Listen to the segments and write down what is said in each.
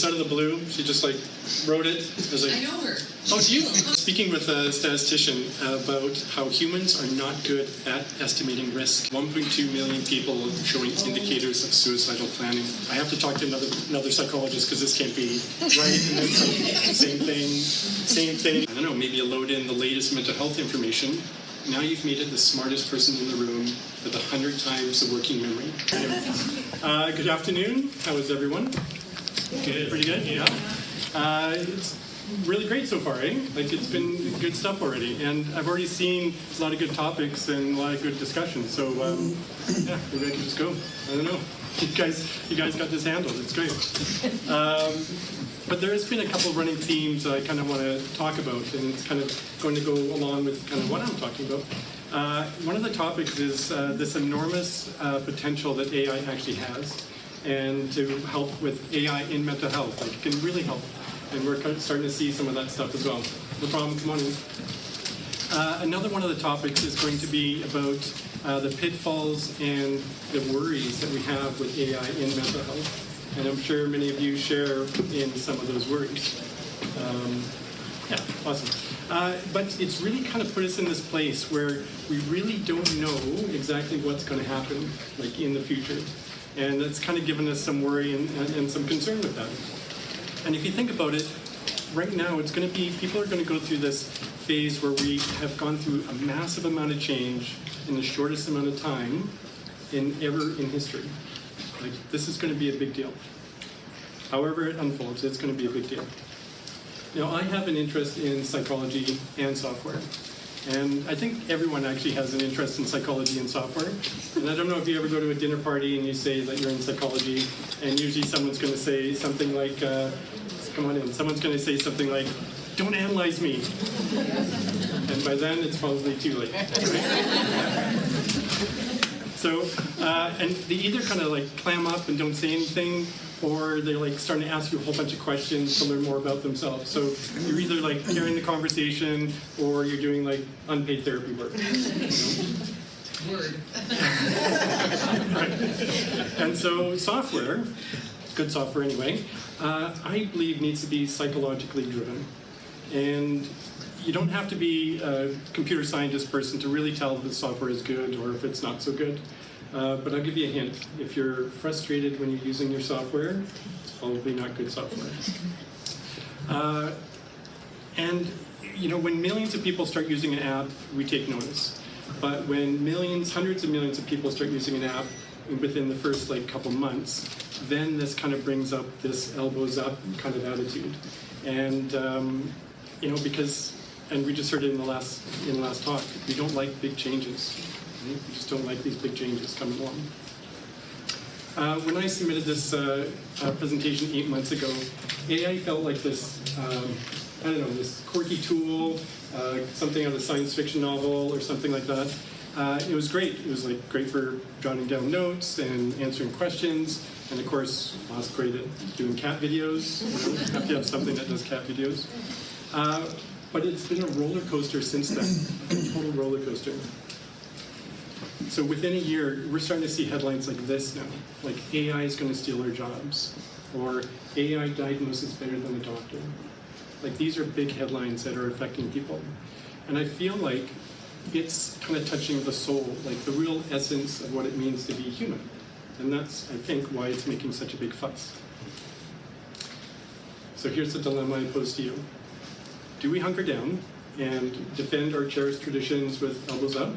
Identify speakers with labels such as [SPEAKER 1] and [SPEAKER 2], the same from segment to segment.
[SPEAKER 1] just out of the blue. She just like wrote it. I was like,
[SPEAKER 2] I know her.
[SPEAKER 1] oh, do you? Speaking with a statistician about how humans are not good at estimating risk. 1.2 million people showing indicators of suicidal planning. I have to talk to another psychologist because this can't be right. And it's like, same thing. I don't know, maybe you load in the latest mental health information. Now you've made it the smartest person in the room with 100 times the working memory. Good afternoon. How is everyone? Good. Pretty good? Yeah. It's really great so far, eh? Like, it's been good stuff already. And I've already seen a lot of good topics and a lot of good discussions. So, yeah, maybe I can just go. I don't know. You guys got this handled. It's great. But there has been a couple of running themes I kind of want to talk about, and it's kind of going to go along with kind of what I'm talking about. One of the topics is this enormous potential that AI actually has, and to help with AI in mental health. Like, it can really help, and we're kind of starting to see some of that stuff as well. No problem, come on in. Another one of the topics is going to be about the pitfalls and the worries that we have with AI in mental health. And I'm sure many of you share in some of those worries. Yeah, awesome. But it's really kind of put us in this place where we really don't know exactly what's going to happen, like, in the future. And that's kind of given us some worry and some concern with that. And if you think about it, right now it's going to be, people are going to go through this phase where we have gone through a massive amount of change in the shortest amount of time ever in history. Like, this is going to be a big deal. However it unfolds, it's going to be a big deal. Now, I have an interest in psychology and software. And I think everyone actually has an interest in psychology and software. And I don't know if you ever go to a dinner party and you say that you're in psychology, and usually someone's going to say something like, come on in, someone's going to say something like, don't analyze me. And by then, it's probably too late. Right? So, and they either kind of like clam up and don't say anything, or they're like starting to ask you a whole bunch of questions to learn more about themselves. So you're either like carrying the conversation, or you're doing like unpaid therapy work.
[SPEAKER 2] Word.
[SPEAKER 1] Right. And so software, good software anyway, I believe needs to be psychologically driven. And you don't have to be a computer scientist person to really tell if the software is good or if it's not so good. But I'll give you a hint. If you're frustrated when you're using your software, it's probably not good software. And you know, when millions of people start using an app, we take notice. But when millions, hundreds of millions of people start using an app within the first like couple months, then this kind of brings up this elbows up kind of attitude. And you know, because, and we just heard it in the last talk, we don't like big changes. Right? We just don't like these big changes coming along. When I submitted this presentation 8 months ago, AI felt like this, I don't know, this quirky tool, something out of a science fiction novel or something like that. It was great. It was like great for jotting down notes and answering questions. And of course, I was great at doing cat videos. You have to have something that does cat videos. But it's been a roller coaster since then, a total roller coaster. So within a year, we're starting to see headlines like this now, like AI is going to steal our jobs, or AI diagnosis better than a doctor. Like, these are big headlines that are affecting people. And I feel like it's kind of touching the soul, like the real essence of what it means to be human. And that's, I think, why it's making such a big fuss. So here's the dilemma I pose to you. Do we hunker down and defend our cherished traditions with elbows up?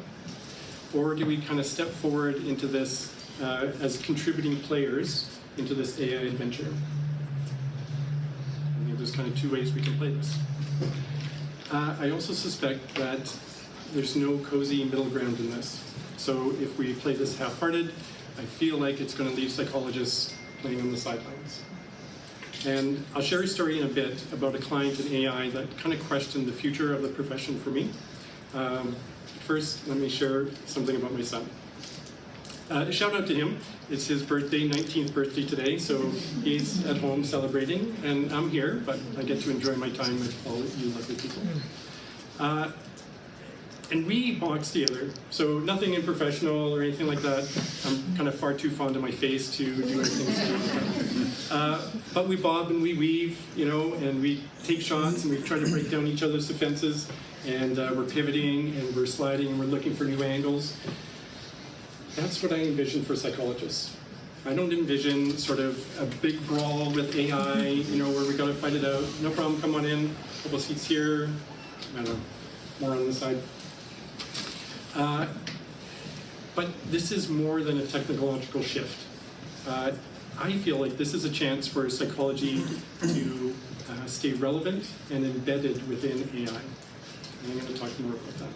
[SPEAKER 1] Or do we kind of step forward into this as contributing players into this AI adventure? I think there's kind of two ways we can play this. I also suspect that there's no cozy middle ground in this. So if we play this half-hearted, I feel like it's going to leave psychologists playing on the sidelines. And I'll share a story in a bit about a client in AI that kind of questioned the future of the profession for me. First, let me share something about my son. Shout out to him. It's his birthday, 19th birthday today, so he's at home celebrating, and I'm here, but I get to enjoy my time with all you lovely people. And we box together, so nothing unprofessional or anything like that. I'm kind of far too fond of my face to do anything stupid. But we bob and we weave, and we take shots and we try to break down each other's defenses, and we're pivoting and we're sliding and we're looking for new angles. That's what I envision for psychologists. I don't envision sort of a big brawl with AI, where we got to fight it out. No problem, come on in, a couple seats here, I don't know, more on the side. But this is more than a technological shift. I feel like this is a chance for psychology to stay relevant and embedded within AI. And I'm going to talk more about that.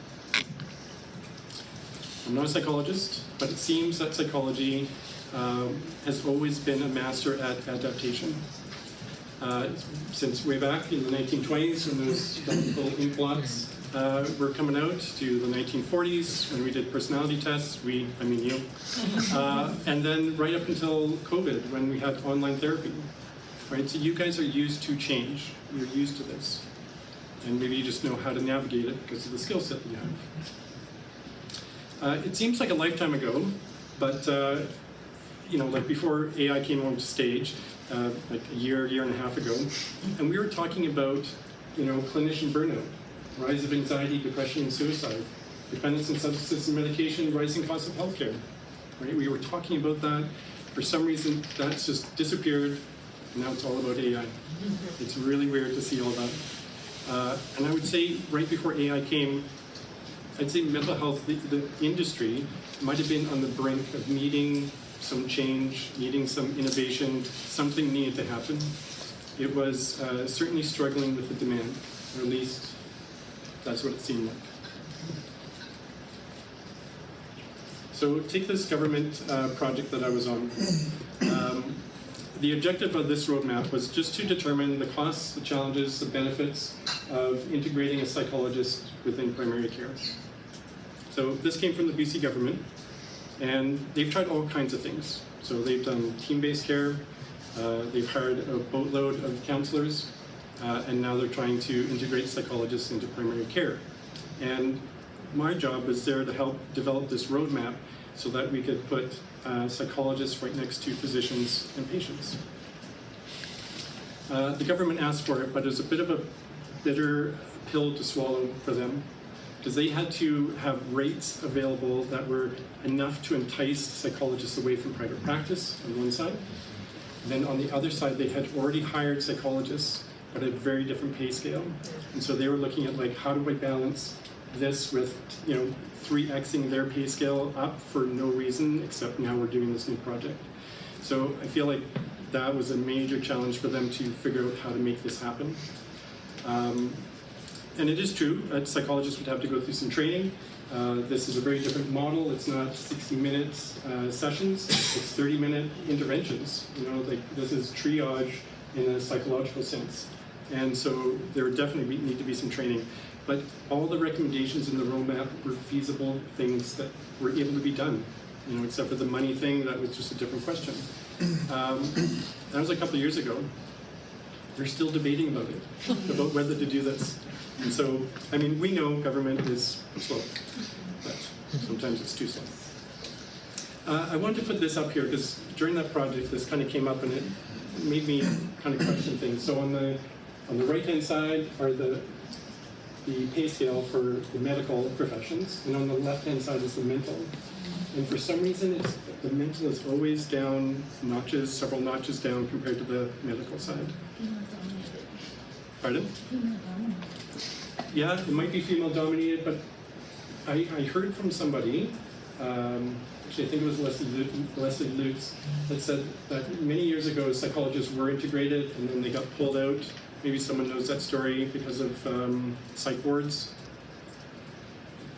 [SPEAKER 1] I'm not a psychologist, but it seems that psychology has always been a master at adaptation. Since way back in the 1920s, when those little ink blots were coming out, to the 1940s when we did personality tests, and then right up until COVID when we had online therapy, right? So you guys are used to change. You're used to this. And maybe you just know how to navigate it because of the skill set that you have. It seems like a lifetime ago, but like before AI came onto stage, like a year and a half ago, and we were talking about, clinician burnout, rise of anxiety, depression, and suicide, dependence on substances and medication, rising costs of healthcare. Right? We were talking about that. For some reason, that's just disappeared, and now it's all about AI. It's really weird to see all that. And I would say right before AI came, I'd say mental health, the industry, might have been on the brink of needing some change, needing some innovation. Something needed to happen. It was certainly struggling with the demand, or at least that's what it seemed like. So take this government project that I was on. The objective of this roadmap was just to determine the costs, the challenges, the benefits of integrating a psychologist within primary care. So this came from the BC government, and they've tried all kinds of things. So they've done team-based care, they've hired a boatload of counselors, and now they're trying to integrate psychologists into primary care. And my job was there to help develop this roadmap so that we could put psychologists right next to physicians and patients. The government asked for it, but it was a bit of a bitter pill to swallow for them, because they had to have rates available that were enough to entice psychologists away from private practice on one side. And then on the other side, they had already hired psychologists, but at a very different pay scale. And so they were looking at, like, how do I balance this with, 3xing their pay scale up for no reason, except now we're doing this new project. So I feel like that was a major challenge for them to figure out how to make this happen. And it is true that psychologists would have to go through some training. This is a very different model. It's not 60-minute sessions. It's 30-minute interventions. This is triage in a psychological sense. And so there would definitely need to be some training. But all the recommendations in the roadmap were feasible things that were able to be done, except for the money thing. That was just a different question. That was a couple of years ago. They're still debating about it, about whether to do this. And so, we know government is slow, but sometimes it's too slow. I wanted to put this up here because during that project, this kind of came up and it made me kind of question things. So on the right-hand side are the pay scale for the medical professions, and on the left-hand side is the mental. And for some reason, the mental is always down notches, several notches down compared to the medical side. Pardon? Yeah, it might be female-dominated, but I heard from somebody, actually I think it was Leslie Lutz, that said that many years ago psychologists were integrated and then they got pulled out. Maybe someone knows that story because of psych wards.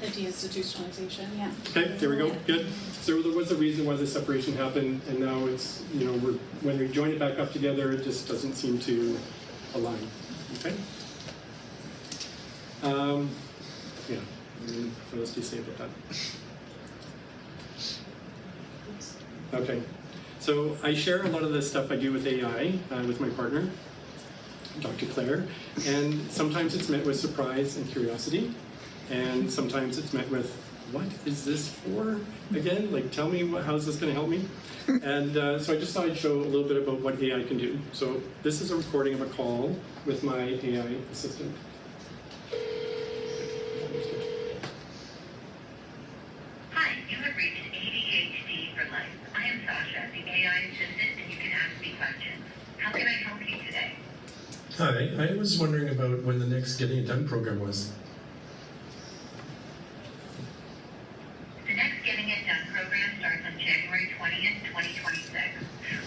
[SPEAKER 3] The deinstitutionalization, yeah.
[SPEAKER 1] Okay, there we go, good. So there was a reason why the separation happened, and now it's, when we join it back up together, it just doesn't seem to align, okay? Yeah, what else do you say about that? Okay, so I share a lot of the stuff I do with AI with my partner, Dr. Claire, and sometimes it's met with surprise and curiosity, and sometimes it's met with, what is this for again? Like, tell me, how's this going to help me? And so I just thought I'd show a little bit about what AI can do. So this is a recording of a call with my AI assistant.
[SPEAKER 4] Hi, you have reached ADHD for Life. I am Sasha, the AI assistant, and you can ask me questions. How can I help you today?
[SPEAKER 1] Hi, I was wondering about when the next Getting It Done program was.
[SPEAKER 4] The next Getting It Done program starts on January 20th, 2026.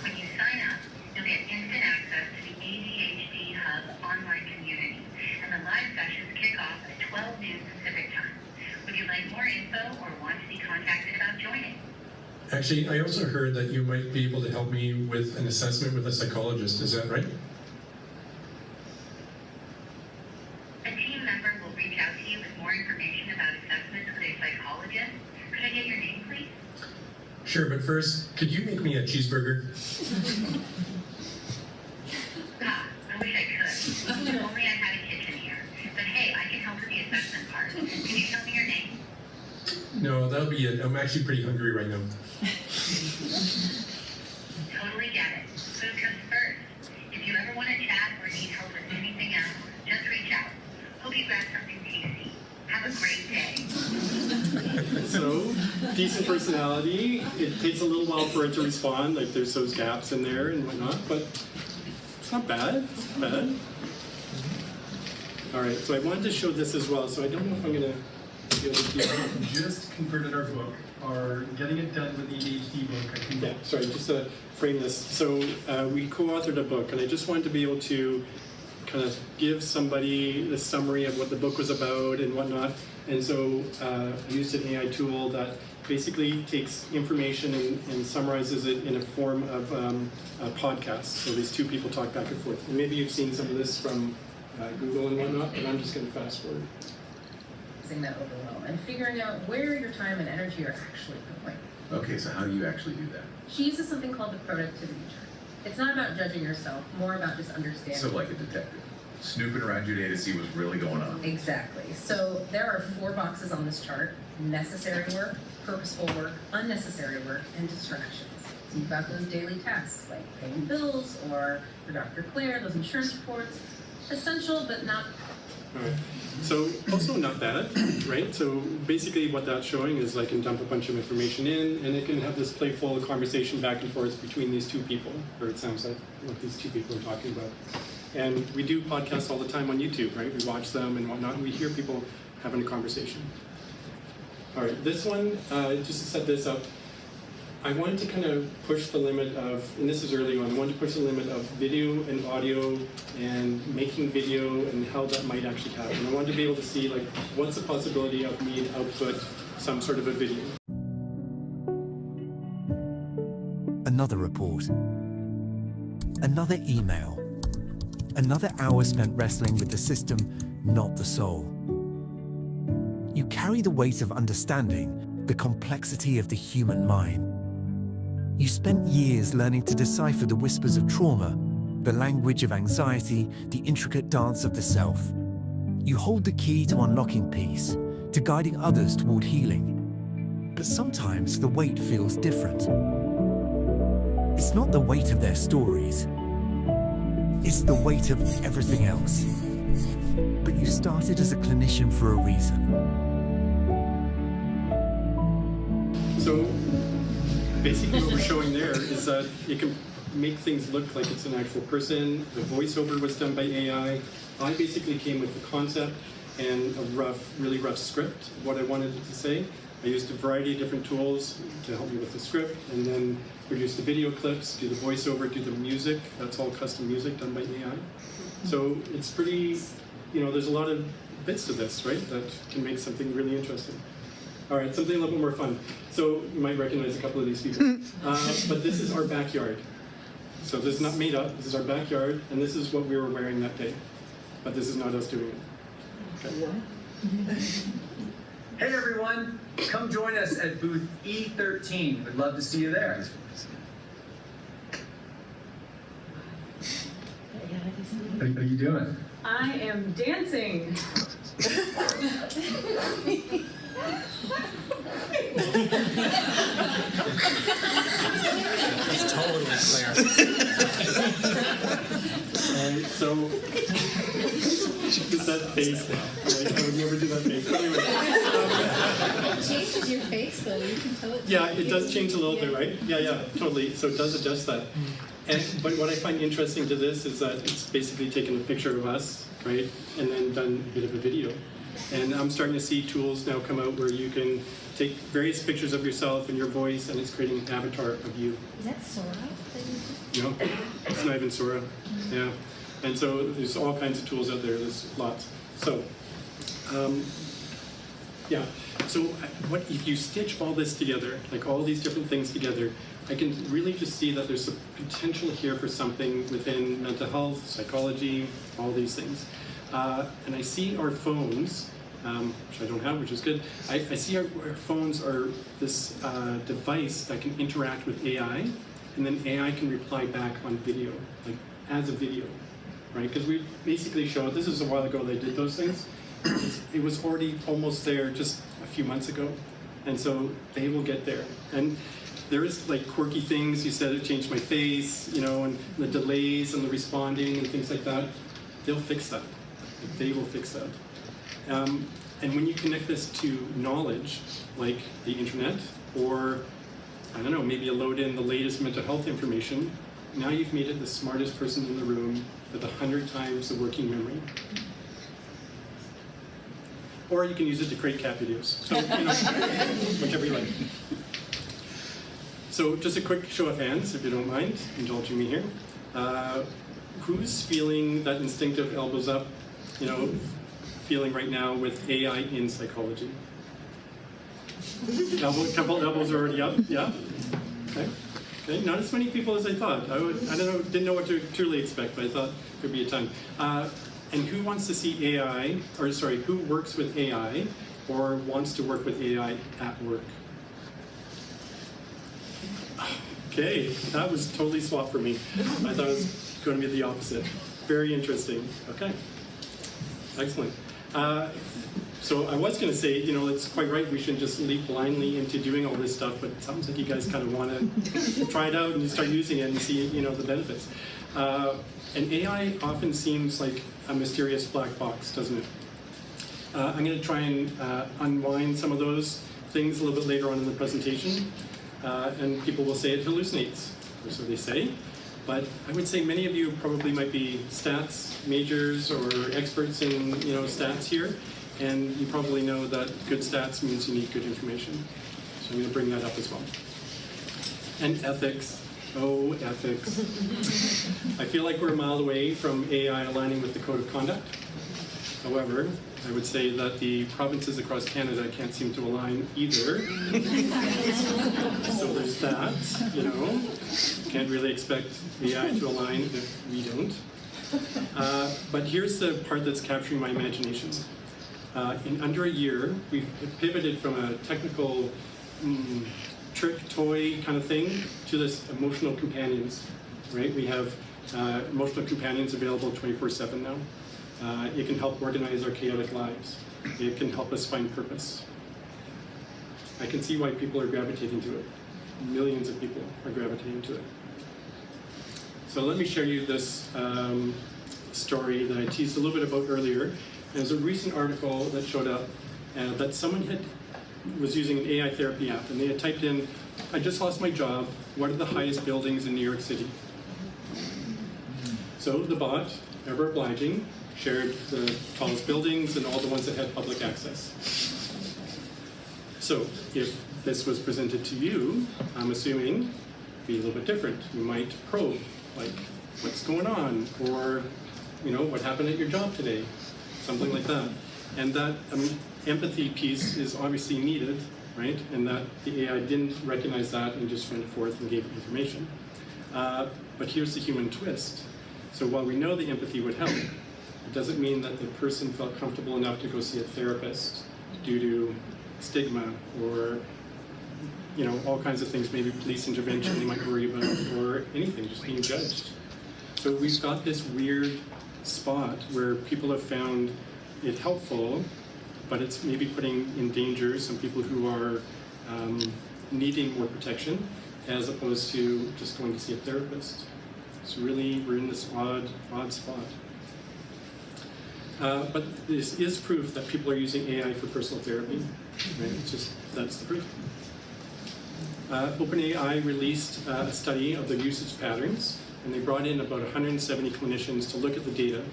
[SPEAKER 4] When you sign up, you'll get instant access to the ADHD Hub online community, and the live sessions kick off at 12 noon Pacific time. Would you like more info or want to be contacted about joining?
[SPEAKER 1] Actually, I also heard that you might be able to help me with an assessment with a psychologist. Is that right?
[SPEAKER 4] A team member will reach out to you with more information about assessments with a psychologist. Could I get your name, please?
[SPEAKER 1] Sure, but first, could you make me a cheeseburger?
[SPEAKER 4] Ah, I wish I could. If only I had a kitchen here. But hey, I can help with the assessment part. Can you tell me your name?
[SPEAKER 1] No, that'll be it. I'm actually pretty hungry right now.
[SPEAKER 4] Totally get it. Food comes first. If you ever want to chat or need help with anything else, just reach out. Hope you grab something tasty. Have a great day.
[SPEAKER 1] So, decent personality. It takes a little while for it to respond. Like, there's those gaps in there and whatnot, but it's not bad. It's not bad. All right, so I wanted to show this as well, so I don't know if I'm going to be able to do that.
[SPEAKER 5] Just converted our book, our Getting It Done with ADHD book. I think
[SPEAKER 1] Yeah, sorry, just to frame this. So we co-authored a book, and I just wanted to be able to kind of give somebody the summary of what the book was about and whatnot. And so I used an AI tool that basically takes information and summarizes it in a form of a podcast. So these two people talk back and forth. And maybe you've seen some of this from Google and whatnot, but I'm just going to fast forward.
[SPEAKER 6] That overwhelm and figuring out where your time and energy are actually going.
[SPEAKER 7] Okay, so how do you actually do that?
[SPEAKER 6] She uses something called the productivity chart. It's not about judging yourself, more about just understanding.
[SPEAKER 7] So like a detective, snooping around your day to see what's really going on.
[SPEAKER 6] Exactly. So there are 4 boxes on this chart: necessary work, purposeful work, unnecessary work, and distractions. So you've got those daily tasks like paying bills or for Dr. Claire, those insurance reports. Essential, but not.
[SPEAKER 1] All right. So also not bad, right? So basically what that's showing is I can dump a bunch of information in, and it can have this playful conversation back and forth between these two people, or it sounds like what these two people are talking about. And we do podcasts all the time on YouTube, right? We watch them and whatnot, and we hear people having a conversation. All right, this one, just to set this up, I wanted to kind of push the limit of, and this is early on, I wanted to push the limit of video and audio and making video and how that might actually happen. I wanted to be able to see, like, what's the possibility of me to output some sort of a video.
[SPEAKER 8] Another report. Another email. Another hour spent wrestling with the system, not the soul. You carry the weight of understanding the complexity of the human mind. You spent years learning to decipher the whispers of trauma, the language of anxiety, the intricate dance of the self. You hold the key to unlocking peace, to guiding others toward healing. But sometimes the weight feels different. It's not the weight of their stories. It's the weight of everything else. But you started as a clinician for a reason.
[SPEAKER 1] So basically what we're showing there is that it can make things look like it's an actual person. The voiceover was done by AI. I basically came with the concept and a really rough script of what I wanted it to say. I used a variety of different tools to help me with the script, and then produce the video clips, do the voiceover, do the music. That's all custom music done by AI. So it's pretty, there's a lot of bits to this, right, that can make something really interesting. All right, something a little bit more fun. So you might recognize a couple of these people. But this is our backyard. So this is not made up. This is our backyard, and this is what we were wearing that day. But this is not us doing it. Okay.
[SPEAKER 5] Hey everyone, come join us at booth E13. We'd love to see you there.
[SPEAKER 9] How you doing?
[SPEAKER 10] I am dancing.
[SPEAKER 2] It's totally clear.
[SPEAKER 1] So, just that face now. Like, I would never do that face. But anyway,
[SPEAKER 6] It changes your face though, you can tell it.
[SPEAKER 1] yeah, it does change a little bit, right? Yeah, totally. So it does adjust that. But what I find interesting to this is that it's basically taken a picture of us, right, and then done a bit of a video. And I'm starting to see tools now come out where you can take various pictures of yourself and your voice, and it's creating an avatar of you.
[SPEAKER 6] Is that Sora?
[SPEAKER 1] No, it's not even Sora. Yeah, and so there's all kinds of tools out there. There's lots. So, yeah. So what if you stitch all this together, like all these different things together? I can really just see that there's a potential here for something within mental health, psychology, all these things. And I see our phones, which I don't have, which is good. I see our phones are this device that can interact with AI, and then AI can reply back on video, like as a video, right? Because we basically showed, this is a while ago they did those things. It was already almost there just a few months ago. And so they will get there. And there is like quirky things. You said it changed my face, you know, and the delays and the responding and things like that. They'll fix that. They will fix that. And when you connect this to knowledge, like the internet, or I don't know, maybe you load in the latest mental health information, now you've made it the smartest person in the room with 100 times the working memory. Or you can use it to create cat videos. So, you know, whichever you like. So just a quick show of hands, if you don't mind, indulging me here. Who's feeling that instinctive elbows up, you know, feeling right now with AI in psychology? A couple elbows are already up, yeah? Okay. Okay, not as many people as I thought. I don't know, didn't know what to truly expect, but I thought there'd be a ton. And who wants to see AI, or sorry, who works with AI or wants to work with AI at work? Okay, that was totally swapped for me. I thought it was going to be the opposite. Very interesting. Okay, excellent. So I was going to say, you know, it's quite right. We shouldn't just leap blindly into doing all this stuff, but it sounds like you guys kind of want to try it out and start using it and see, you know, the benefits. And AI often seems like a mysterious black box, doesn't it? I'm going to try and unwind some of those things a little bit later on in the presentation. And people will say it hallucinates, or so they say. But I would say many of you probably might be stats majors or experts in, you know, stats here, and you probably know that good stats means you need good information. So I'm going to bring that up as well. And ethics. Oh, ethics. I feel like we're a mile away from AI aligning with the code of conduct. However, I would say that the provinces across Canada can't seem to align either. So there's that, you know. Can't really expect AI to align if we don't. But here's the part that's capturing my imagination. In under a year, we've pivoted from a technical trick, toy kind of thing to this emotional companions, right? We have emotional companions available 24/7 now. It can help organize our chaotic lives. It can help us find purpose. I can see why people are gravitating to it. Millions of people are gravitating to it. So let me share you this story that I teased a little bit about earlier. There's a recent article that showed up that someone was using an AI therapy app, and they had typed in, "I just lost my job. What are the highest buildings in New York City?" So the bot, ever obliging, shared the tallest buildings and all the ones that had public access. So if this was presented to you, I'm assuming it'd be a little bit different. You might probe, like, what's going on? Or, you know, what happened at your job today? Something like that. And that empathy piece is obviously needed, right? And that the AI didn't recognize that and just went forth and gave information. But here's the human twist. So while we know the empathy would help, it doesn't mean that the person felt comfortable enough to go see a therapist due to stigma or, you know, all kinds of things, maybe police intervention they might worry about, or anything, just being judged. So we've got this weird spot where people have found it helpful, but it's maybe putting in danger some people who are needing more protection, as opposed to just going to see a therapist. So really, we're in this odd spot. But this is proof that people are using AI for personal therapy. Right? It's just, that's the proof. OpenAI released a study of their usage patterns, and they brought in about 170 clinicians to look at the data,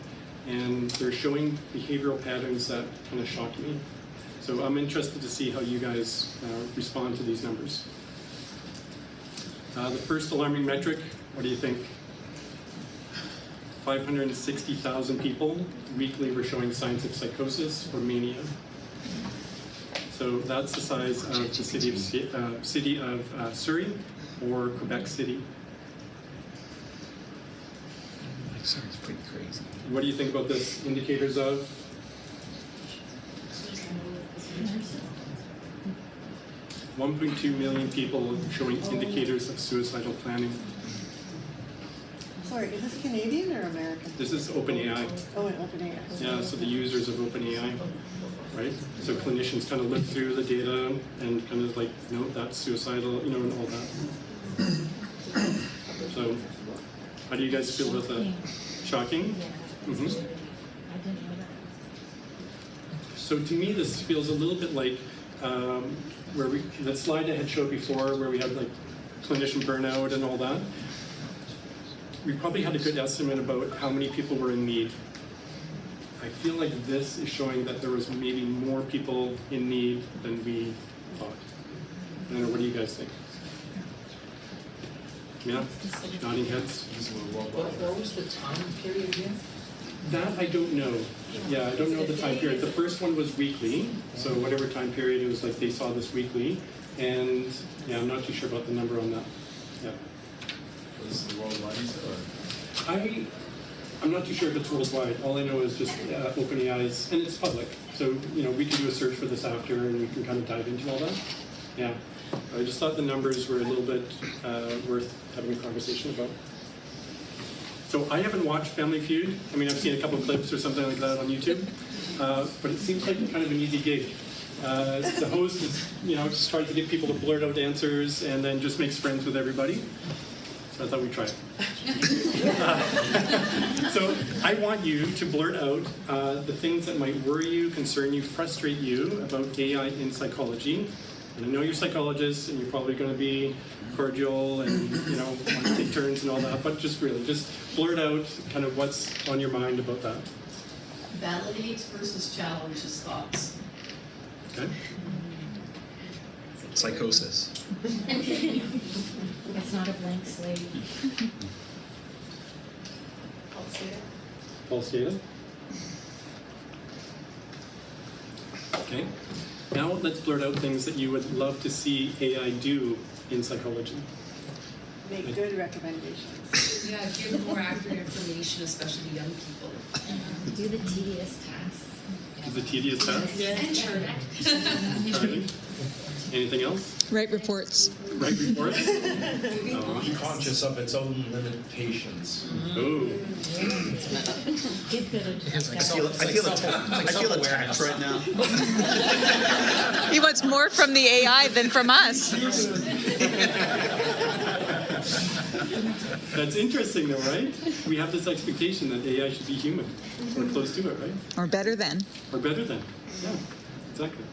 [SPEAKER 1] and they're showing behavioral patterns that kind of shock me. So I'm interested to see how you guys respond to these numbers. The first alarming metric, what do you think? 560,000 people weekly were showing signs of psychosis or mania. So that's the size of the city of Surrey or Quebec City.
[SPEAKER 2] Sounds pretty crazy.
[SPEAKER 1] What do you think about this? Indicators of? $1.2 million people showing indicators of suicidal planning.
[SPEAKER 9] Sorry, is this Canadian or American?
[SPEAKER 1] This is OpenAI.
[SPEAKER 9] Oh, an OpenAI.
[SPEAKER 1] Yeah, so the users of OpenAI, right? So clinicians kind of look through the data and kind of like, no, that's suicidal, you know, and all that. So, how do you guys feel about that? Shocking? Mm-hmm. So to me, this feels a little bit like where that slide I had showed before, where we had like clinician burnout and all that. We probably had a good estimate about how many people were in need. I feel like this is showing that there was maybe more people in need than we thought. I don't know, what do you guys think? Yeah? Nodding heads?
[SPEAKER 2] What was the time period again?
[SPEAKER 1] That I don't know. Yeah, I don't know the time period. The first one was weekly, so whatever time period, it was like they saw this weekly. And yeah, I'm not too sure about the number on that. Yeah.
[SPEAKER 7] Was the worldwide or?
[SPEAKER 1] I'm not too sure if it's worldwide. All I know is just OpenAI's, and it's public. So, you know, we can do a search for this after and we can kind of dive into all that. Yeah. I just thought the numbers were a little bit worth having a conversation about. So I haven't watched Family Feud. I mean, I've seen a couple of clips or something like that on YouTube, but it seems like kind of an easy gig. The host is, you know, just tries to get people to blurt out answers and then just makes friends with everybody. So I thought we'd try it. So I want you to blurt out the things that might worry you, concern you, frustrate you about AI in psychology. And I know you're psychologists and you're probably going to be cordial and, you know, want to take turns and all that, but just blurt out kind of what's on your mind about that.
[SPEAKER 10] Validates versus challenges thoughts.
[SPEAKER 1] Okay?
[SPEAKER 2] Psychosis.
[SPEAKER 11] It's not a blank slate.
[SPEAKER 10] False data.
[SPEAKER 1] False data? Okay. Now let's blurt out things that you would love to see AI do in psychology.
[SPEAKER 9] Make good recommendations.
[SPEAKER 10] Yeah, give more accurate information, especially to young people.
[SPEAKER 11] Do the tedious tasks.
[SPEAKER 1] Is the tedious task?
[SPEAKER 10] And
[SPEAKER 1] Charlie? Anything else?
[SPEAKER 12] Write reports.
[SPEAKER 1] Write reports?
[SPEAKER 13] Be conscious of its own limitations.
[SPEAKER 1] Oh.
[SPEAKER 11] Give good advice.
[SPEAKER 13] I feel attacked right now.
[SPEAKER 12] He wants more from the AI than from us.
[SPEAKER 1] That's interesting though, right? We have this expectation that AI should be human, or close to it, right?
[SPEAKER 12] Or better than.
[SPEAKER 1] Or better than. Yeah, exactly.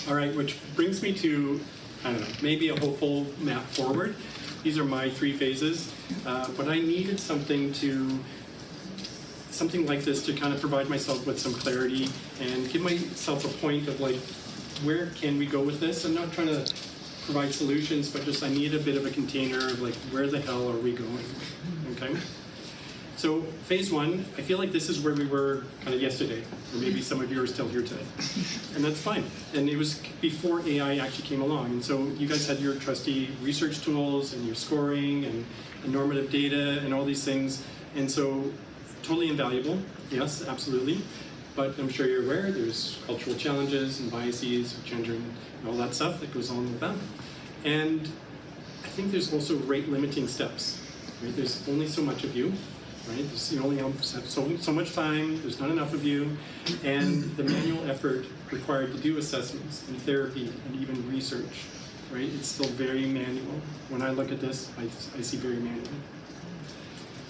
[SPEAKER 1] All right, which brings me to, I don't know, maybe a hopeful map forward. These are my 3 phases, but I needed something like this to kind of provide myself with some clarity and give myself a point of like, where can we go with this? I'm not trying to provide solutions, but just I need a bit of a container of like, where the hell are we going? Okay. So phase 1, I feel like this is where we were kind of yesterday, or maybe some of you are still here today. And that's fine. And it was before AI actually came along. And so you guys had your trusty research tools and your scoring and normative data and all these things. And so totally invaluable, yes, absolutely. But I'm sure you're aware there's cultural challenges and biases, gender and all that stuff that goes on with that. And I think there's also rate limiting steps. Right? There's only so much of you. right? You only have so much time, there's not enough of you, and the manual effort required to do assessments and therapy and even research, right? It's still very manual. When I look at this, I see very manual.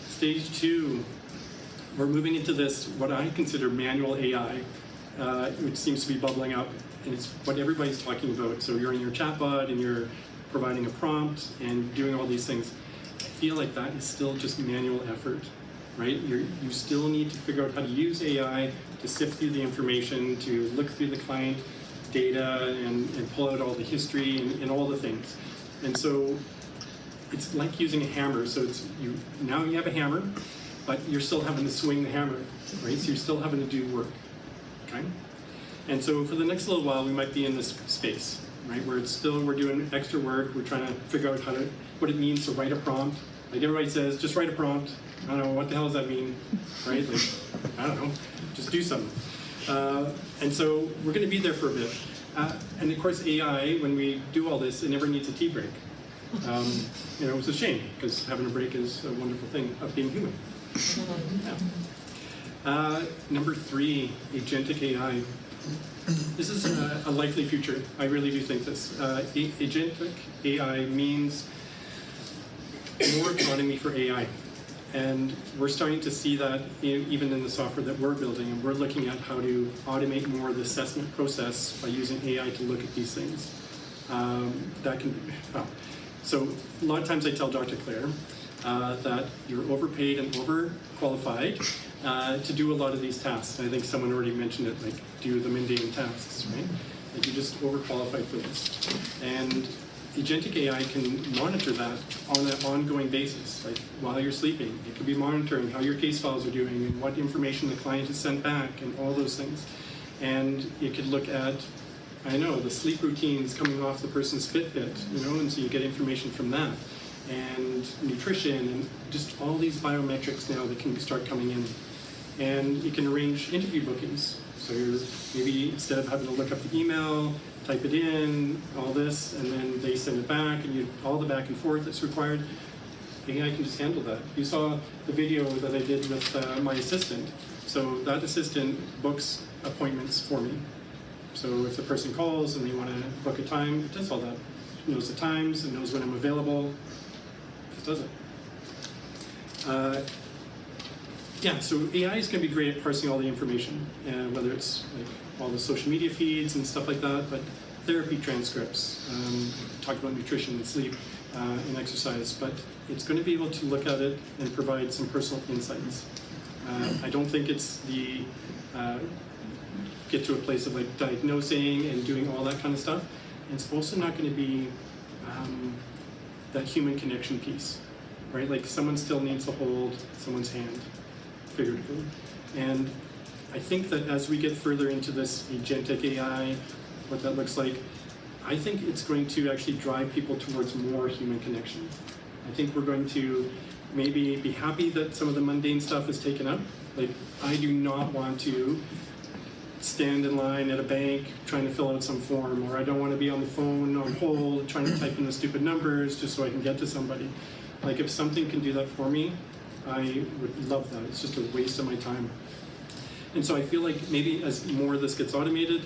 [SPEAKER 1] Stage 2, we're moving into this, what I consider manual AI, which seems to be bubbling up, and it's what everybody's talking about. So you're in your chatbot and you're providing a prompt and doing all these things. I feel like that is still just manual effort, right? You still need to figure out how to use AI to sift through the information, to look through the client data and pull out all the history and all the things. And so it's like using a hammer. So now you have a hammer, but you're still having to swing the hammer, right? So you're still having to do work, okay? And so for the next little while, we might be in this space, right? Where we're doing extra work. We're trying to figure out what it means to write a prompt. Like everybody says, just write a prompt. I don't know, what the hell does that mean, right? Like, I don't know, just do something. And so we're gonna be there for a bit. And of course, AI, when we do all this, it never needs a tea break. It's a shame, because having a break is a wonderful thing of being human. Yeah. Number 3, agentic AI. This is a likely future. I really do think this. Agentic AI means more autonomy for AI. And we're starting to see that even in the software that we're building, and we're looking at how to automate more of the assessment process by using AI to look at these things. So a lot of times I tell Dr. Claire that you're overpaid and overqualified to do a lot of these tasks. I think someone already mentioned it, like do the mundane tasks, right? Like you're just overqualified for this. And agentic AI can monitor that on an ongoing basis, like while you're sleeping. It could be monitoring how your case files are doing and what information the client has sent back and all those things. And it could look at, the sleep routines coming off the person's Fitbit, and so you get information from that. And nutrition and just all these biometrics now that can start coming in. And you can arrange interview bookings. So you're maybe instead of having to look up the email, type it in, all this, and then they send it back, and all the back and forth that's required, AI can just handle that. You saw the video that I did with my assistant. So that assistant books appointments for me. So if the person calls and they want to book a time, it does all that. It knows the times, it knows when I'm available. It just does it. So AI is going to be great at parsing all the information, whether it's like all the social media feeds and stuff like that, but therapy transcripts, talk about nutrition and sleep and exercise, but it's going to be able to look at it and provide some personal insights. I don't think it's get to a place of like diagnosing and doing all that kind of stuff. And it's also not going to be that human connection piece, right? Like someone still needs to hold someone's hand, figuratively. And I think that as we get further into this agentic AI, what that looks like, I think it's going to actually drive people towards more human connection. I think we're going to maybe be happy that some of the mundane stuff is taken up. Like, I do not want to stand in line at a bank trying to fill out some form, or I don't want to be on the phone on hold trying to type in the stupid numbers just so I can get to somebody. Like, if something can do that for me, I would love that. It's just a waste of my time. And so I feel like maybe as more of this gets automated,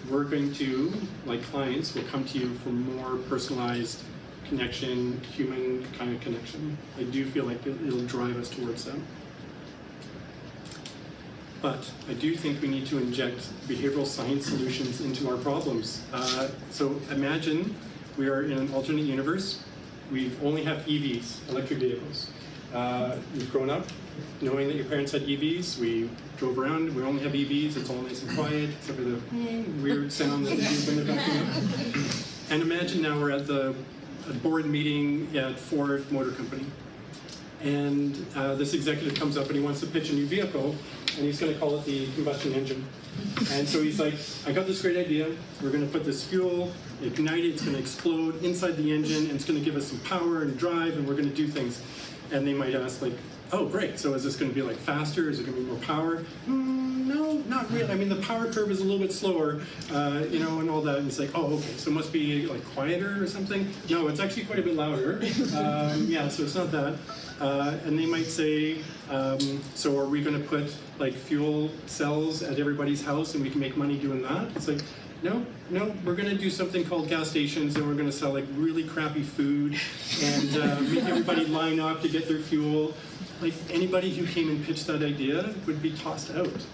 [SPEAKER 1] we're going to, like clients, will come to you for more personalized connection, human kind of connection. I do feel like it'll drive us towards that. But I do think we need to inject behavioral science solutions into our problems. So imagine we are in an alternate universe. We only have EVs, electric vehicles. You've grown up knowing that your parents had EVs. We drove around. We only have EVs. It's all nice and quiet, except for the weird sound that you do when they're backing up. And imagine now we're at a board meeting at Ford Motor Company. And this executive comes up and he wants to pitch a new vehicle, and he's going to call it the combustion engine. And so he's like, I got this great idea. We're going to put this fuel, ignite it, it's going to explode inside the engine, and it's going to give us some power and drive, and we're going to do things. And they might ask, like, oh, great, so is this going to be like faster? Is it going to be more power? no, not really. I mean, the power curve is a little bit slower, and all that. And it's like, oh, okay, so it must be like quieter or something. No, it's actually quite a bit louder. So it's not that. And they might say, so are we going to put like fuel cells at everybody's house and we can make money doing that? It's like, no, we're going to do something called gas stations, and we're going to sell like really crappy food and make everybody line up to get their fuel. Like anybody who came and pitched that idea would be tossed out,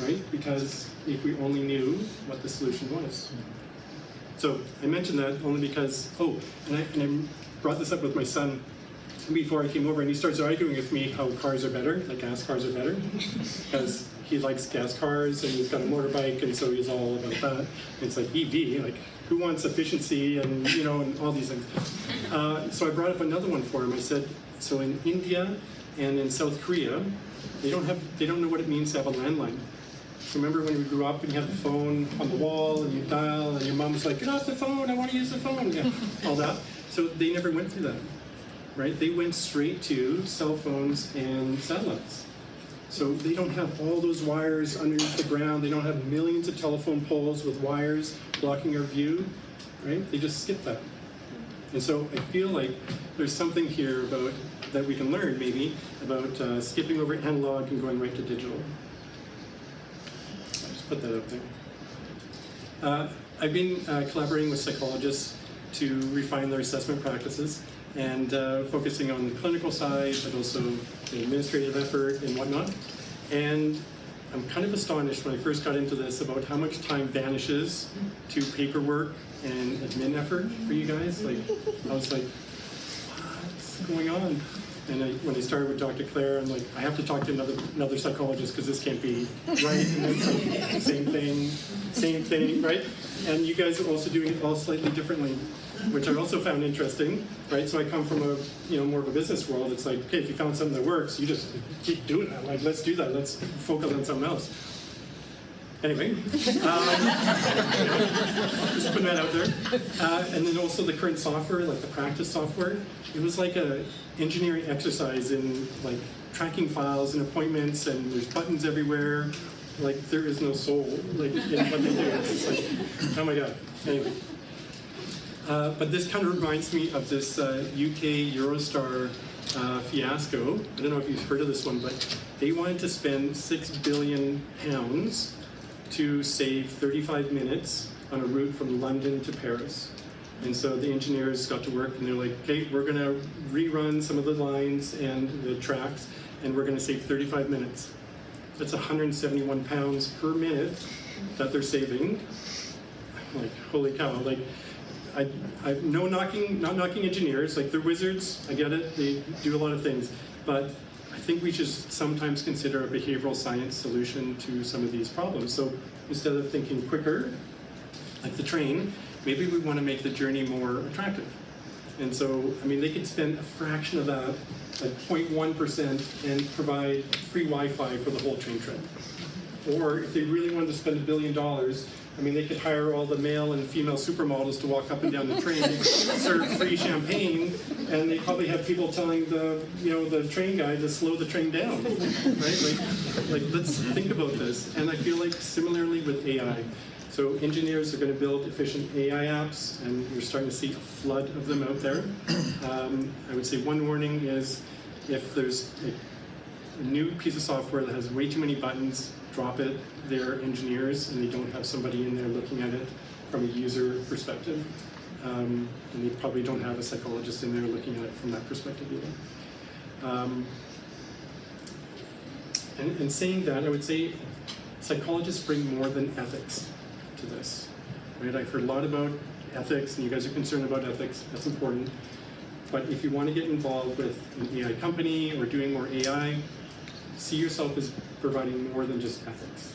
[SPEAKER 1] right? Because if we only knew what the solution was. So I mentioned that only because, and I brought this up with my son before I came over, and he starts arguing with me how cars are better, like gas cars are better, because he likes gas cars and he's got a motorbike, and so he's all about that. It's like EV, like who wants efficiency and and all these things. So I brought up another one for him. I said, so in India and in South Korea, they don't know what it means to have a landline. So remember when we grew up and you had the phone on the wall and you dial and your mom's like, get off the phone, I want to use the phone, all that. So they never went through that, right? They went straight to cell phones and satellites. So they don't have all those wires underneath the ground. They don't have millions of telephone poles with wires blocking our view, right? They just skip that. And so I feel like there's something here about that we can learn maybe about skipping over analog and going right to digital. I'll just put that out there. I've been collaborating with psychologists to refine their assessment practices and focusing on the clinical side, but also the administrative effort and whatnot. And I'm kind of astonished when I first got into this about how much time vanishes to paperwork and admin effort for you guys. Like, I was like, what's going on? And when I started with Dr. Claire, I'm like, I have to talk to another psychologist because this can't be right. And it's like, same thing, right? And you guys are also doing it all slightly differently, which I also found interesting, right? So I come from a, more of a business world. It's like, okay, if you found something that works, you just keep doing that. Like, let's do that. Let's focus on something else. Anyway, just putting that out there. And then also the current software, like the practice software, it was like a engineering exercise in like tracking files and appointments, and there's buttons everywhere. Like there is no soul like in what they do. It's like, oh my God. Anyway. But this kind of reminds me of this UK Eurostar fiasco. I don't know if you've heard of this one, but they wanted to spend £6 billion to save 35 minutes on a route from London to Paris. And so the engineers got to work and they're like, okay, we're going to rerun some of the lines and the tracks, and we're going to save 35 minutes. That's 171 pounds per minute that they're saving. I'm like, holy cow. Like, not knocking engineers, like they're wizards, I get it, they do a lot of things, but I think we should sometimes consider a behavioral science solution to some of these problems. So instead of thinking quicker, like the train, maybe we want to make the journey more attractive. And so, I mean, they could spend a fraction of that, like 0.1%, and provide free Wi-Fi for the whole train trip. Or if they really wanted to spend $1 billion, I mean, they could hire all the male and female supermodels to walk up and down the train, serve free champagne, and they probably have people telling the train guy to slow the train down, right? Like let's think about this. And I feel like similarly with AI. So engineers are going to build efficient AI apps, and you're starting to see a flood of them out there. I would say one warning is if there's a new piece of software that has way too many buttons, drop it. They're engineers and they don't have somebody in there looking at it from a user perspective. And they probably don't have a psychologist in there looking at it from that perspective either. And saying that, I would say psychologists bring more than ethics to this. Right? I've heard a lot about ethics, and you guys are concerned about ethics. That's important. But if you want to get involved with an AI company or doing more AI, see yourself as providing more than just ethics,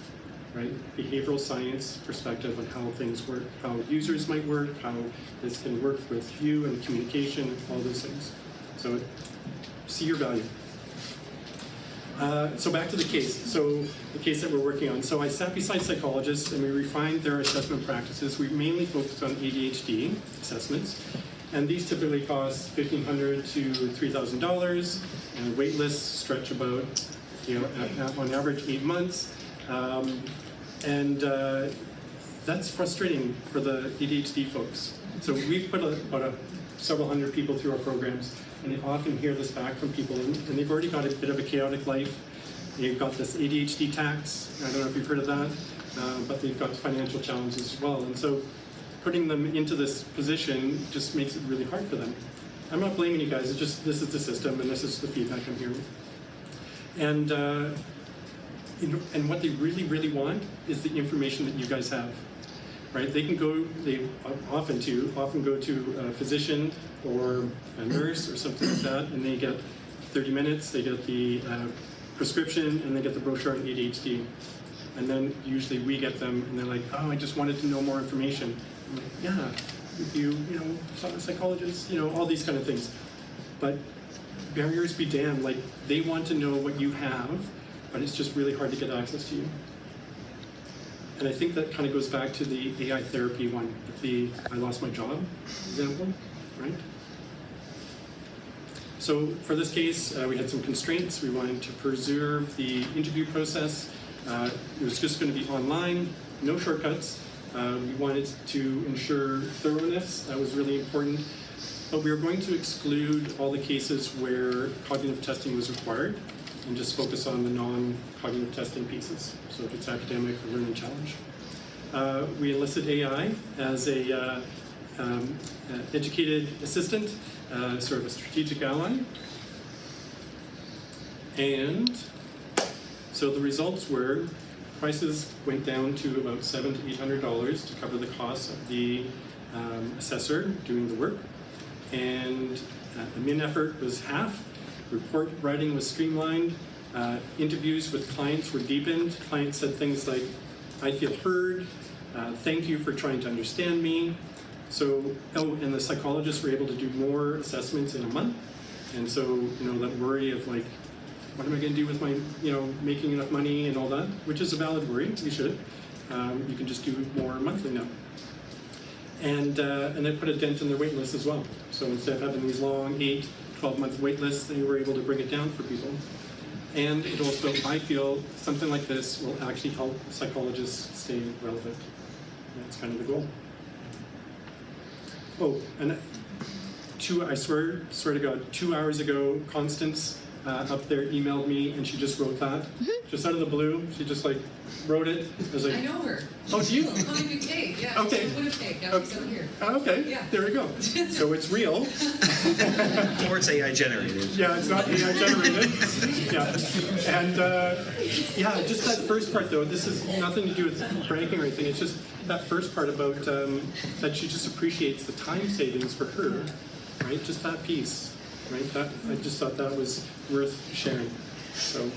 [SPEAKER 1] right? Behavioral science perspective on how things work, how users might work, how this can work with you and communication, all those things. So see your value. So back to the case. So the case that we're working on. So I sat beside psychologists and we refined their assessment practices. We mainly focused on ADHD assessments. And these typically cost $1,500 to $3,000, and wait lists stretch about, on average 8 months. That's frustrating for the ADHD folks. So we've put about several hundred people through our programs, and they often hear this back from people, and they've already got a bit of a chaotic life. They've got this ADHD tax, I don't know if you've heard of that, but they've got financial challenges as well. And so putting them into this position just makes it really hard for them. I'm not blaming you guys, it's just this is the system and this is the feedback I'm hearing. And and what they really, really want is the information that you guys have. Right? They often go to a physician or a nurse or something like that, and they get 30 minutes, they get the prescription, and they get the brochure on ADHD. And then usually we get them, and they're like, oh, I just wanted to know more information. I'm like, yeah, if you saw a psychologist, all these kind of things. But barriers be damned, like they want to know what you have, but it's just really hard to get access to you. And I think that kind of goes back to the AI therapy one, the I lost my job example, right? So for this case, we had some constraints. We wanted to preserve the interview process. It was just going to be online, no shortcuts. We wanted to ensure thoroughness. That was really important. But we were going to exclude all the cases where cognitive testing was required and just focus on the non-cognitive testing pieces. So if it's academic or learning challenge. We enlisted AI as a educated assistant, sort of a strategic ally. And so the results were prices went down to about $700 to $800 to cover the costs of the assessor doing the work. And admin effort was half. Report writing was streamlined. Interviews with clients were deepened. Clients said things like, I feel heard. Thank you for trying to understand me. So, and the psychologists were able to do more assessments in a month. And so, that worry of like, what am I going to do with my, making enough money and all that, which is a valid worry, you should. You can just do more monthly now. And they put a dent in their wait list as well. So instead of having these long 8, 12-month wait lists, they were able to bring it down for people. And it also, I feel, something like this will actually help psychologists stay relevant. That's kind of the goal. Oh, and I swear to God, 2 hours ago, Constance up there emailed me, and she just wrote that. Just out of the blue, she just wrote it. I was like,
[SPEAKER 10] I know her.
[SPEAKER 1] Oh, do you?
[SPEAKER 10] Coming to cake, yeah.
[SPEAKER 1] Okay.
[SPEAKER 10] She's a Winnipeg, now she's out here.
[SPEAKER 1] Okay,
[SPEAKER 10] Yeah.
[SPEAKER 1] there we go. So it's real.
[SPEAKER 13] Or it's AI generated.
[SPEAKER 1] Yeah, it's not AI generated. Yeah, and just that first part though. This is nothing to do with bragging or anything. It's just that first part about that she just appreciates the time savings for her, right? Just that piece, right? That I just thought that was worth sharing. So.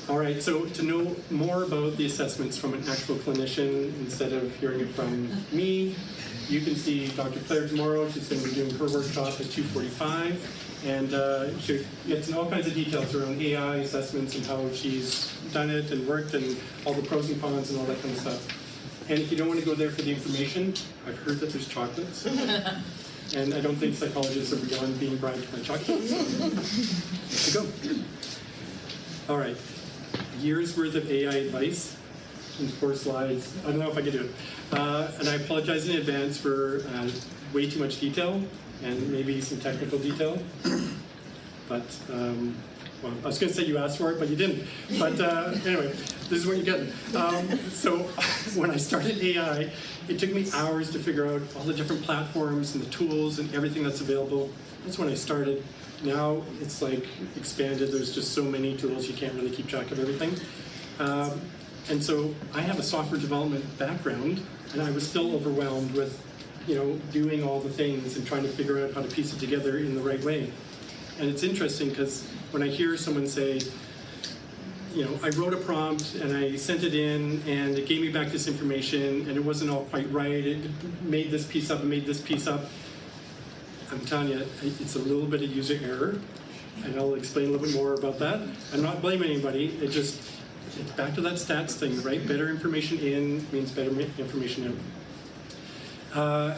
[SPEAKER 1] All right, so to know more about the assessments from an actual clinician instead of hearing it from me, you can see Dr. Claire tomorrow. She's going to be doing her workshop at 2:45, and she'll get to know all kinds of details around AI assessments and how she's done it and worked and all the pros and cons and all that kind of stuff. And if you don't want to go there for the information, I've heard that there's chocolates. And I don't think psychologists are beyond being bribed by chocolates. So, let's go. All right. Years worth of AI advice in 4 slides. I don't know if I can do it. And I apologize in advance for way too much detail and maybe some technical detail. But, well, I was going to say you asked for it, but you didn't. But anyway, this is what you're getting. So when I started AI, it took me hours to figure out all the different platforms and the tools and everything that's available. That's when I started. Now it's expanded. There's just so many tools, you can't really keep track of everything. And so I have a software development background, and I was still overwhelmed with, doing all the things and trying to figure out how to piece it together in the right way. And it's interesting because when I hear someone say, I wrote a prompt and I sent it in and it gave me back this information and it wasn't all quite right. It made this piece up and made this piece up. I'm telling you, it's a little bit of user error, and I'll explain a little bit more about that. I'm not blaming anybody. It's back to that stats thing, right? Better information in means better information out.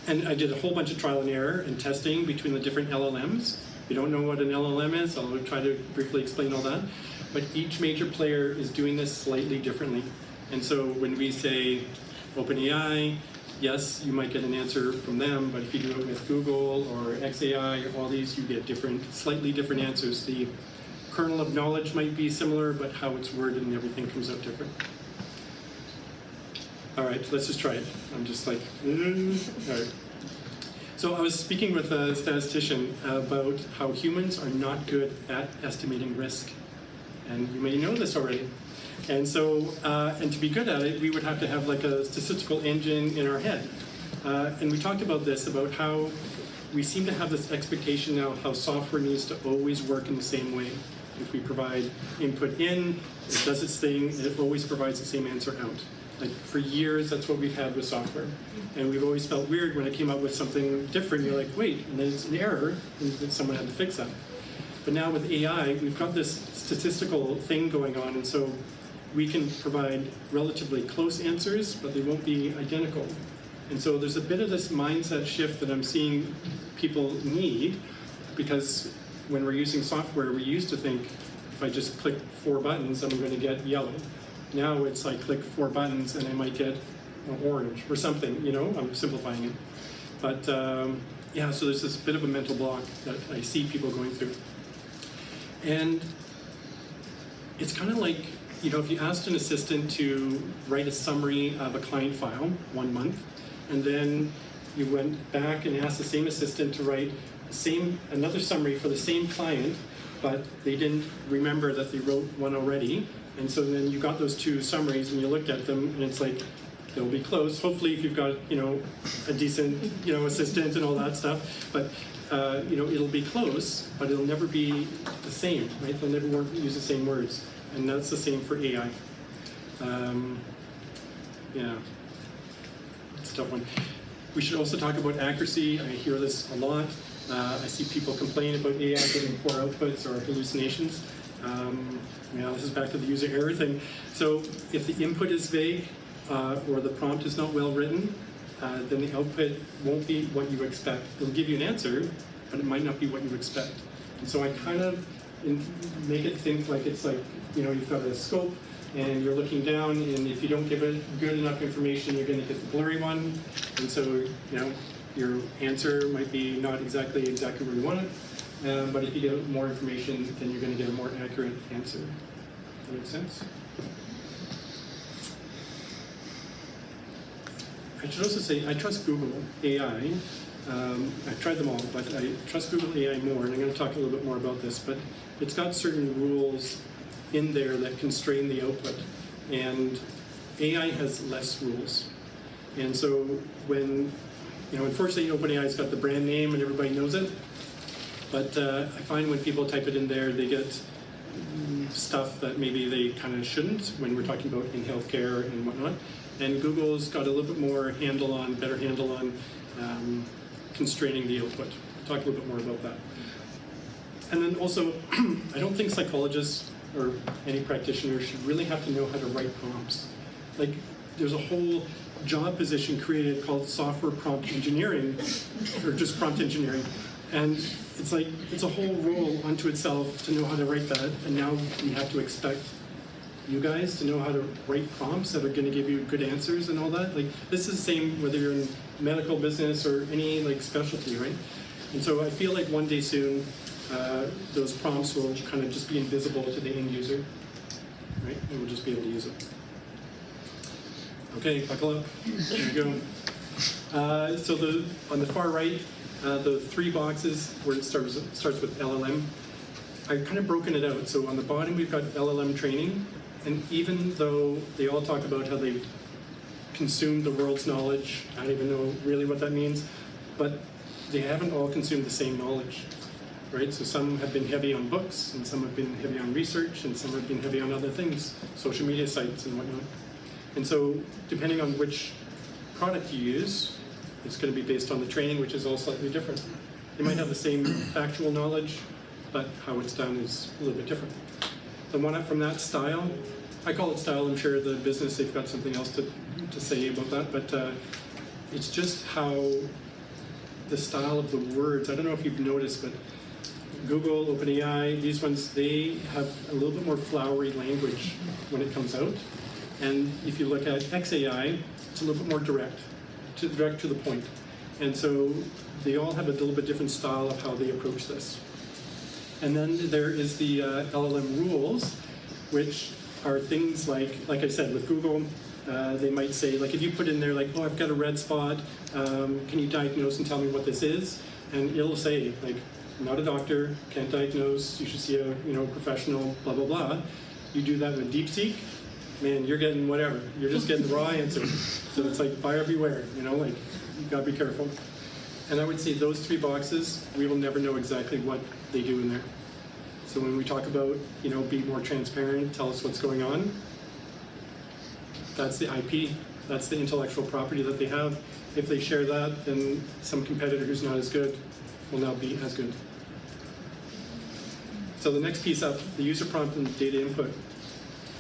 [SPEAKER 1] And I did a whole bunch of trial and error and testing between the different LLMs, you don't know what an LLM is, I'll try to briefly explain all that. But each major player is doing this slightly differently. And so when we say OpenAI, yes, you might get an answer from them, but if you do it with Google or XAI or all these, you get slightly different answers. The kernel of knowledge might be similar, but how it's worded and everything comes out different. All right, let's just try it. I'm just like, all right. So I was speaking with a statistician about how humans are not good at estimating risk. And you may know this already. And so, and to be good at it, we would have to have like a statistical engine in our head. And we talked about this, about how we seem to have this expectation now how software needs to always work in the same way. If we provide input in, it does its thing, and it always provides the same answer out. Like for years, that's what we've had with software. And we've always felt weird when it came up with something different. You're like, wait, and then it's an error, and then someone had to fix that. But now with AI, we've got this statistical thing going on, and so we can provide relatively close answers, but they won't be identical. And so there's a bit of this mindset shift that I'm seeing people need, because when we're using software, we used to think, if I just click 4 buttons, I'm going to get yellow. Now it's like click 4 buttons and I might get orange or something, you know, I'm simplifying it. But yeah, so there's this bit of a mental block that I see people going through. And it's kind of like, you know, if you asked an assistant to write a summary of a client file 1 month, and then you went back and asked the same assistant to write another summary for the same client, but they didn't remember that they wrote one already. And so then you got those 2 summaries and you looked at them and it's like, they'll be close. Hopefully if you've got, you know, a decent, you know, assistant and all that stuff, but you know, it'll be close, but it'll never be the same, right? They'll never use the same words. And that's the same for AI. Yeah, it's a tough one. We should also talk about accuracy. I hear this a lot. I see people complain about AI getting poor outputs or hallucinations. You know, this is back to the user error thing. So if the input is vague or the prompt is not well written, then the output won't be what you expect. It'll give you an answer, but it might not be what you expect. And so I kind of make it think like it's like, you know, you've got a scope and you're looking down, and if you don't give it good enough information, you're going to get the blurry one. And so, you know, your answer might be not exactly where you want it, but if you get more information, then you're going to get a more accurate answer. That makes sense? I should also say I trust Google AI. I've tried them all, but I trust Google AI more, and I'm going to talk a little bit more about this, but it's got certain rules in there that constrain the output, and AI has less rules. And so when, you know, unfortunately OpenAI's got the brand name and everybody knows it, but I find when people type it in there, they get stuff that maybe they kind of shouldn't when we're talking about in healthcare and whatnot. And Google's got a little bit more better handle on constraining the output. Talk a little bit more about that. And then also, I don't think psychologists or any practitioner should really have to know how to write prompts. Like, there's a whole job position created called software prompt engineering, or just prompt engineering. And it's like, it's a whole role unto itself to know how to write that, and now we have to expect you guys to know how to write prompts that are going to give you good answers and all that. Like, this is the same whether you're in medical business or any like specialty, right? And so I feel like one day soon, those prompts will kind of just be invisible to the end user, right? And we'll just be able to use it. Okay, buckle up. Here we go. So on the far right, the 3 boxes where it starts with LLM, I've kind of broken it out. So on the bottom, we've got LLM training. And even though they all talk about how they've consumed the world's knowledge, I don't even know really what that means, but they haven't all consumed the same knowledge, right? So some have been heavy on books, and some have been heavy on research, and some have been heavy on other things, social media sites and whatnot. And so depending on which product you use, it's going to be based on the training, which is all slightly different. They might have the same factual knowledge, but how it's done is a little bit different. The one up from that style, I call it style, I'm sure the business, they've got something else to say about that, but it's just how the style of the words, I don't know if you've noticed, but Google, OpenAI, these ones, they have a little bit more flowery language when it comes out. And if you look at XAI, it's a little bit more direct to the point. And so they all have a little bit different style of how they approach this. And then there is the LLM rules, which are things like I said, with Google, they might say, like if you put in there like, oh, I've got a red spot, can you diagnose and tell me what this is? And it'll say, like, I'm not a doctor, can't diagnose, you should see a professional, blah, blah, blah. You do that with DeepSeek, man, you're getting whatever. You're just getting the raw answer. So it's like buyer beware, like you gotta be careful. And I would say those 3 boxes, we will never know exactly what they do in there. So when we talk about, be more transparent, tell us what's going on, that's the IP, that's the intellectual property that they have. If they share that, then some competitor who's not as good will now be as good. So the next piece up, the user prompt and data input.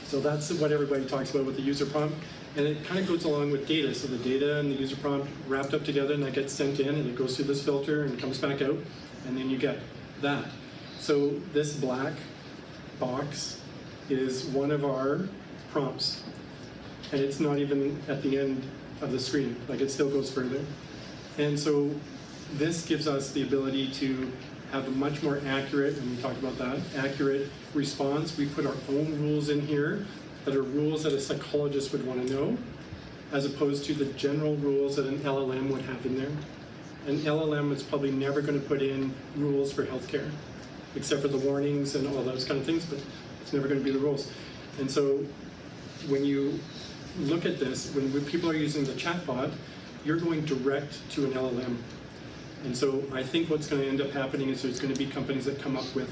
[SPEAKER 1] So that's what everybody talks about with the user prompt. And it kind of goes along with data. So the data and the user prompt wrapped up together, and that gets sent in, and it goes through this filter and comes back out, and then you get that. So this black box is one of our prompts. And it's not even at the end of the screen, like it still goes further. And so this gives us the ability to have a much more accurate, and we talked about that, accurate response. We put our own rules in here that are rules that a psychologist would want to know, as opposed to the general rules that an LLM would have in there. An LLM is probably never going to put in rules for healthcare, except for the warnings and all those kind of things, but it's never going to be the rules. And so when you look at this, when people are using the chatbot, you're going direct to an LLM. And so I think what's going to end up happening is there's going to be companies that come up with,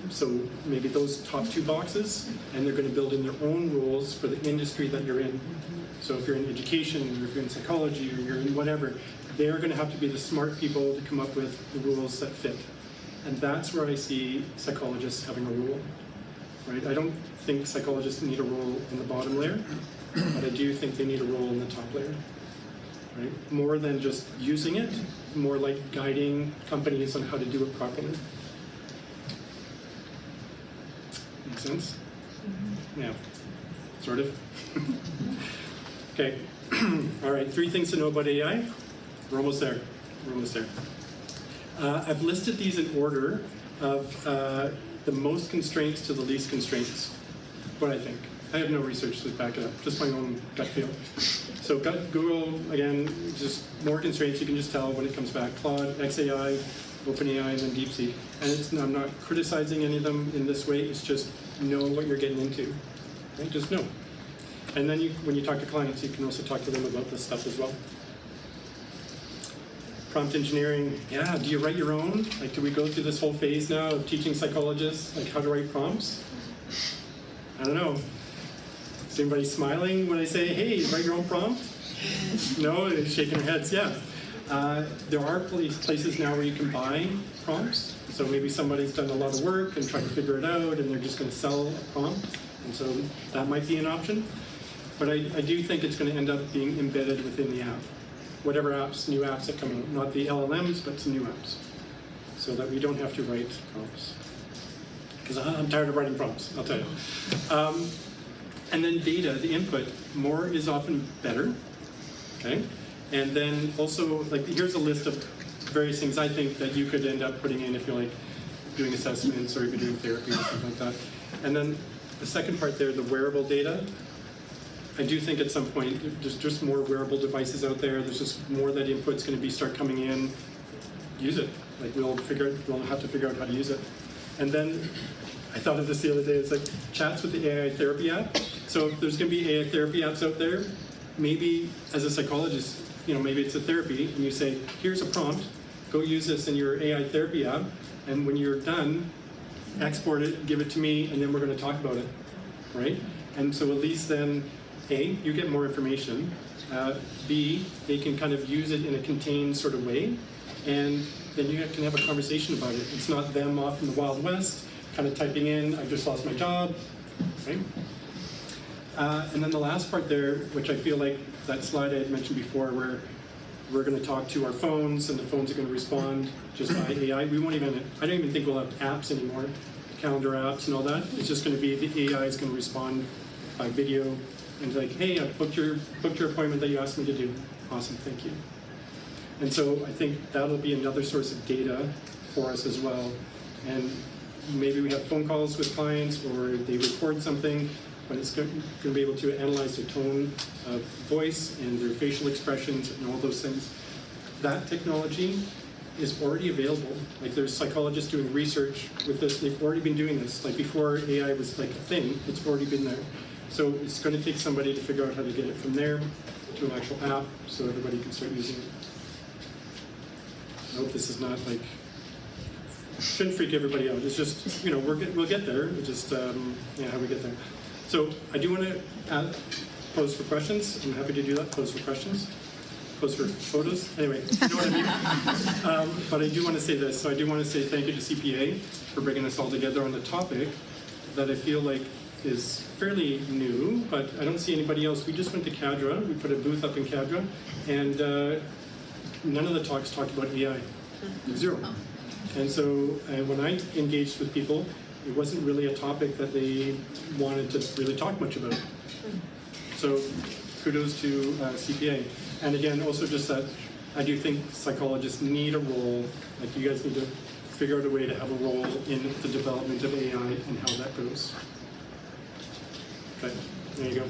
[SPEAKER 1] so maybe those top 2 boxes, and they're going to build in their own rules for the industry that you're in. So if you're in education, or if you're in psychology, or you're in whatever, they're going to have to be the smart people to come up with the rules that fit. And that's where I see psychologists having a role. Right? I don't think psychologists need a role in the bottom layer, but I do think they need a role in the top layer. Right? More than just using it, more like guiding companies on how to do it properly. Make sense? Yeah, sort of. Okay, all right, 3 things to know about AI. We're almost there. We're almost there. I've listed these in order of the most constraints to the least constraints, what I think. I have no research to back it up, just my own gut feel. So Google, again, just more constraints, you can just tell when it comes back. Claude, XAI, OpenAI, and then DeepSeek. And I'm not criticizing any of them in this way, it's just know what you're getting into. Right? Just know. And then when you talk to clients, you can also talk to them about this stuff as well. Prompt engineering, yeah, do you write your own? Like, do we go through this whole phase now of teaching psychologists, like how to write prompts? I don't know. Is anybody smiling when I say, hey, write your own prompt? No, they're shaking their heads, yeah. There are places now where you can buy prompts. So maybe somebody's done a lot of work and tried to figure it out, and they're just going to sell a prompt. And so that might be an option. But I do think it's going to end up being embedded within the app. Whatever apps, new apps that come out. Not the LLMs, but some new apps. So that we don't have to write prompts. Because I'm tired of writing prompts, I'll tell you. And then data, the input, more is often better, okay? And then also, like, here's a list of various things I think that you could end up putting in if you're like doing assessments or if you're doing therapy or something like that. And then the second part there, the wearable data, I do think at some point there's just more wearable devices out there. There's just more that input's going to start coming in. Use it. Like we'll have to figure out how to use it. And then I thought of this the other day. It's like chats with the AI therapy app. So if there's going to be AI therapy apps out there, maybe as a psychologist, maybe it's a therapy, and you say, here's a prompt, go use this in your AI therapy app, and when you're done, export it, give it to me, and then we're going to talk about it, right? And so at least then, A, you get more information, B, they can kind of use it in a contained sort of way, and then you can have a conversation about it. It's not them off in the Wild West, kind of typing in, I just lost my job, right? And then the last part there, which I feel like that slide I had mentioned before, where we're going to talk to our phones, and the phones are going to respond just by AI. We won't even, I don't even think we'll have apps anymore, calendar apps and all that. It's just going to be the AI is going to respond by video and like, hey, I booked your appointment that you asked me to do. Awesome, thank you. And so I think that'll be another source of data for us as well. And maybe we have phone calls with clients, or they record something, but it's going to be able to analyze their tone of voice and their facial expressions and all those things. That technology is already available. Like, there's psychologists doing research with this. They've already been doing this. Like, before AI was like a thing, it's already been there. So it's going to take somebody to figure out how to get it from there to an actual app so everybody can start using it. I hope this is not like, shouldn't freak everybody out. It's just, we'll get there. It's just, how we get there. So I do want to pose for questions. I'm happy to do that. Pose for questions. Pose for photos. Anyway, you know what I mean? But I do want to say this. So I do want to say thank you to CPA for bringing us all together on a topic that I feel like is fairly new, but I don't see anybody else. We just went to CADRA. We put a booth up in CADRA, and none of the talks talked about AI. Zero. And so when I engaged with people, it wasn't really a topic that they wanted to really talk much about. So kudos to CPA. And again, also just that I do think psychologists need a role, like you guys need to figure out a way to have a role in the development of AI and how that goes. Okay, there you go.